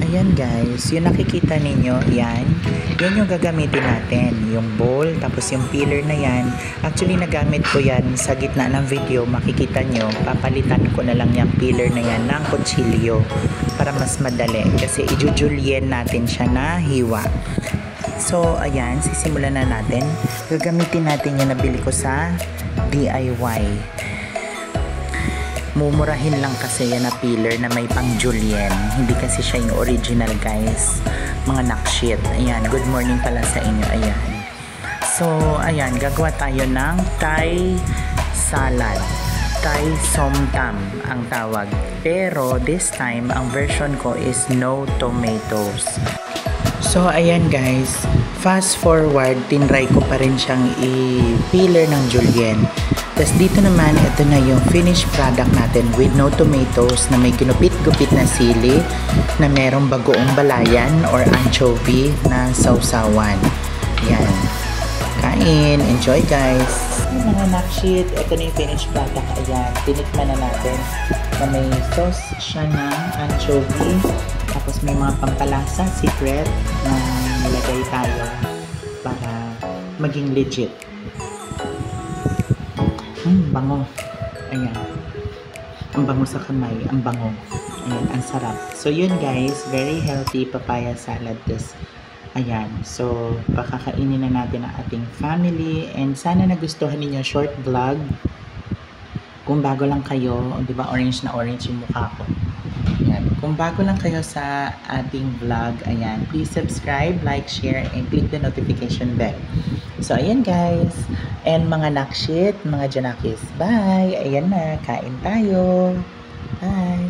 Ayan guys, yung nakikita ninyo, yan yung gagamitin natin, yung bowl, tapos yung peeler na yan. Actually, nagamit ko yan sa gitna ng video, makikita nyo, papalitan ko na lang yung peeler na yan ng kutsilyo para mas madali, kasi i-julien natin siya na hiwa. So, ayan, sisimulan na natin. Gagamitin natin yung nabili ko sa DIY. Mumurahin lang kasi yan na peeler na may pang julienne. Hindi kasi siya yung original guys. Mga nakshit. Ayan, good morning pala sa inyo. Ayan. So, ayan, gagawa tayo ng Thai salad. Thai som tam ang tawag. Pero this time, ang version ko is no tomatoes. So, ayan guys, fast forward, tinry ko pa rin siyang i-peeler ng julienne. Tapos dito naman, ito na yung finished product natin with no tomatoes na may ginupit-gupit na sili na merong bagoong balayan or anchovy na sausawan. Yan. Kain. Enjoy guys. Mga nakshit, ito na yung finished product. Ayan. Tinikman na natin na may sauce siya ng anchovy. Tapos may mga pampalasa, secret na nilagay tayo para maging legit. Bango. Ayan. Ang bango sa kamay. Ang bango. Ayan. Ang sarap. So, yun guys. Very healthy papaya salad this. Ayan. So, pakakainin na natin ang ating family. And sana nagustuhan ninyo short vlog. Kung bago lang kayo, di ba orange na orange yung mukha ko. Ayan. Kung bago lang kayo sa ating vlog, ayan, please subscribe, like, share, and click the notification bell. So, ayan guys. And mga nakshit, mga janakis. Bye! Ayan na, kain tayo. Bye!